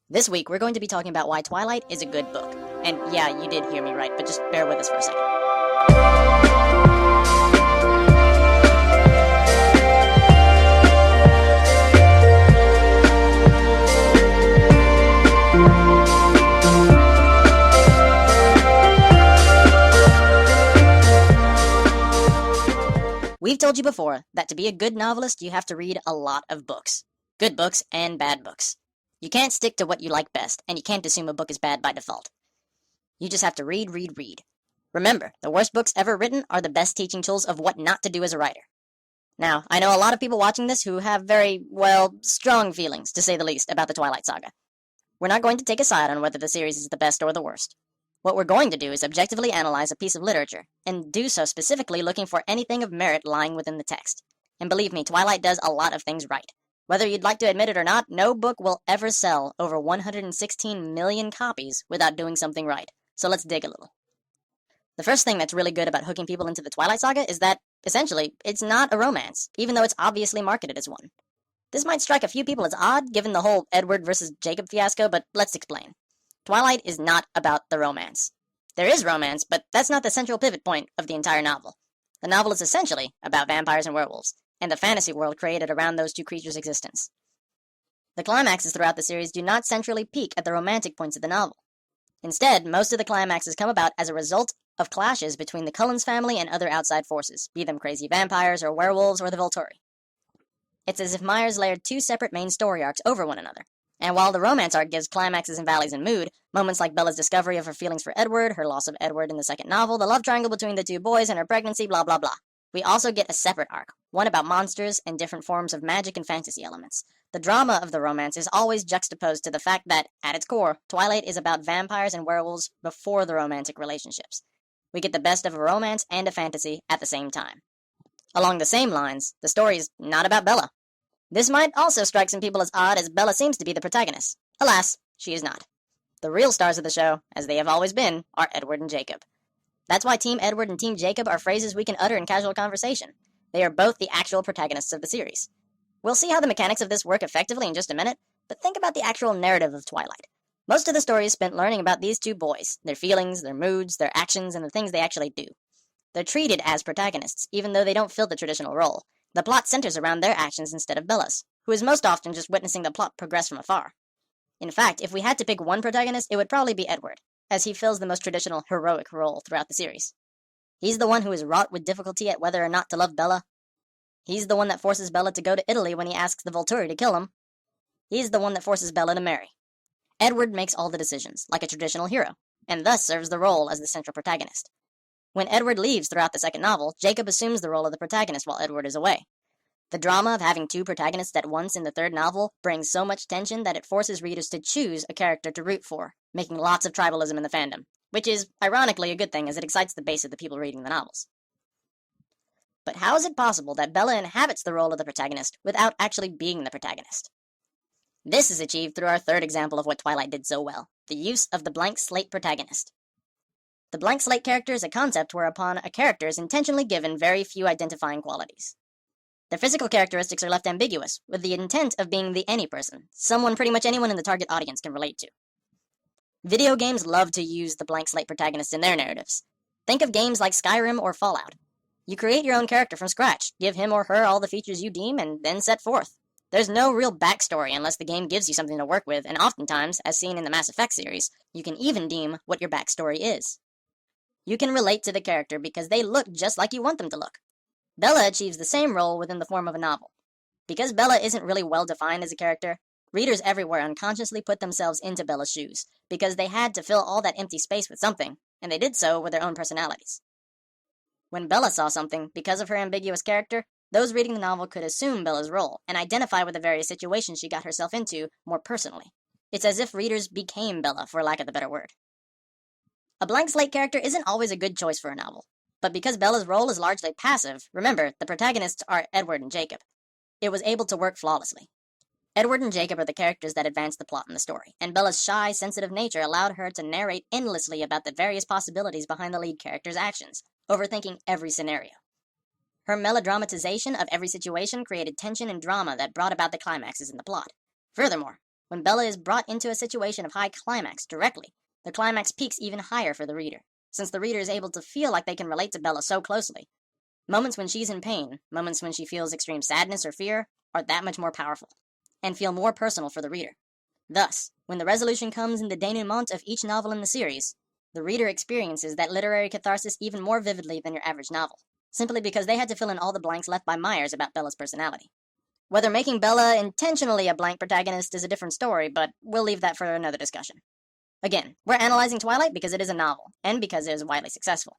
This week, we're going to be talking about why Twilight is a good book. And yeah, you did hear me right, but just bear with us for a second. We've told you before that to be a good novelist, you have to read a lot of books. Good books and bad books. You can't stick to what you like best, and you can't assume a book is bad by default. You just have to read, read, read. Remember, the worst books ever written are the best teaching tools of what not to do as a writer. Now, I know a lot of people watching this who have very, well, strong feelings, to say the least, about the Twilight Saga. We're not going to take a side on whether the series is the best or the worst. What we're going to do is objectively analyze a piece of literature, and do so specifically looking for anything of merit lying within the text. And believe me, Twilight does a lot of things right. Whether you'd like to admit it or not, no book will ever sell over 116 million copies without doing something right. So let's dig a little. The first thing that's really good about hooking people into the Twilight Saga is that, essentially, it's not a romance, even though it's obviously marketed as one. This might strike a few people as odd, given the whole Edward versus Jacob fiasco, but let's explain. Twilight is not about the romance. There is romance, but that's not the central pivot point of the entire novel. The novel is essentially about vampires and werewolves, and the fantasy world created around those two creatures' existence. The climaxes throughout the series do not centrally peak at the romantic points of the novel. Instead, most of the climaxes come about as a result of clashes between the Cullens family and other outside forces, be them crazy vampires or werewolves or the Volturi. It's as if Myers layered two separate main story arcs over one another. And while the romance arc gives climaxes and valleys in mood, moments like Bella's discovery of her feelings for Edward, her loss of Edward in the second novel, the love triangle between the two boys, and her pregnancy, blah blah blah. We also get a separate arc, one about monsters and different forms of magic and fantasy elements. The drama of the romance is always juxtaposed to the fact that, at its core, Twilight is about vampires and werewolves before the romantic relationships. We get the best of a romance and a fantasy at the same time. Along the same lines, the story is not about Bella. This might also strike some people as odd, as Bella seems to be the protagonist. Alas, she is not. The real stars of the show, as they have always been, are Edward and Jacob. That's why Team Edward and Team Jacob are phrases we can utter in casual conversation. They are both the actual protagonists of the series. We'll see how the mechanics of this work effectively in just a minute, but think about the actual narrative of Twilight. Most of the story is spent learning about these two boys, their feelings, their moods, their actions, and the things they actually do. They're treated as protagonists, even though they don't fill the traditional role. The plot centers around their actions instead of Bella's, who is most often just witnessing the plot progress from afar. In fact, if we had to pick one protagonist, it would probably be Edward, as he fills the most traditional heroic role throughout the series. He's the one who is wrought with difficulty at whether or not to love Bella. He's the one that forces Bella to go to Italy when he asks the Volturi to kill him. He's the one that forces Bella to marry. Edward makes all the decisions, like a traditional hero, and thus serves the role as the central protagonist. When Edward leaves throughout the second novel, Jacob assumes the role of the protagonist while Edward is away. The drama of having two protagonists at once in the third novel brings so much tension that it forces readers to choose a character to root for, making lots of tribalism in the fandom, which is, ironically, a good thing as it excites the base of the people reading the novels. But how is it possible that Bella inhabits the role of the protagonist without actually being the protagonist? This is achieved through our third example of what Twilight did so well, the use of the blank slate protagonist. The blank slate character is a concept whereupon a character is intentionally given very few identifying qualities. Their physical characteristics are left ambiguous, with the intent of being the any person, someone pretty much anyone in the target audience can relate to. Video games love to use the blank slate protagonist in their narratives. Think of games like Skyrim or Fallout. You create your own character from scratch, give him or her all the features you deem, and then set forth. There's no real backstory unless the game gives you something to work with, and oftentimes, as seen in the Mass Effect series, you can even deem what your backstory is. You can relate to the character because they look just like you want them to look. Bella achieves the same role within the form of a novel. Because Bella isn't really well defined as a character, readers everywhere unconsciously put themselves into Bella's shoes, because they had to fill all that empty space with something, and they did so with their own personalities. When Bella saw something, because of her ambiguous character, those reading the novel could assume Bella's role, and identify with the various situations she got herself into more personally. It's as if readers became Bella, for lack of a better word. A blank slate character isn't always a good choice for a novel, but because Bella's role is largely passive, remember, the protagonists are Edward and Jacob, it was able to work flawlessly. Edward and Jacob are the characters that advance the plot in the story, and Bella's shy, sensitive nature allowed her to narrate endlessly about the various possibilities behind the lead character's actions, overthinking every scenario. Her melodramatization of every situation created tension and drama that brought about the climaxes in the plot. Furthermore, When Bella is brought into a situation of high climax directly, the climax peaks even higher for the reader, since the reader is able to feel like they can relate to Bella so closely. Moments when she's in pain, moments when she feels extreme sadness or fear, are that much more powerful, and feel more personal for the reader. Thus, when the resolution comes in the denouement of each novel in the series, the reader experiences that literary catharsis even more vividly than your average novel, simply because they had to fill in all the blanks left by Myers about Bella's personality. Whether making Bella intentionally a blank protagonist is a different story, but we'll leave that for another discussion. Again, we're analyzing Twilight because it is a novel, and because it is widely successful.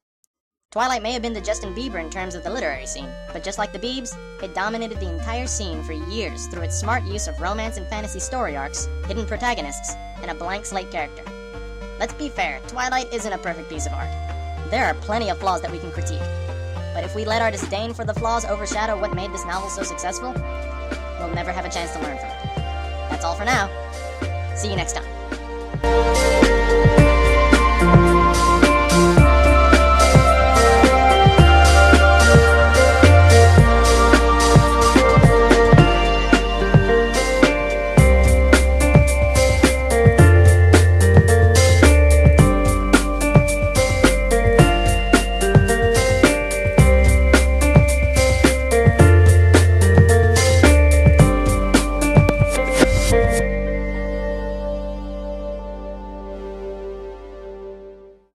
Twilight may have been the Justin Bieber in terms of the literary scene, but just like the Biebs, it dominated the entire scene for years through its smart use of romance and fantasy story arcs, hidden protagonists, and a blank slate character. Let's be fair, Twilight isn't a perfect piece of art. There are plenty of flaws that we can critique, but if we let our disdain for the flaws overshadow what made this novel so successful, we'll never have a chance to learn from it. That's all for now. See you next time.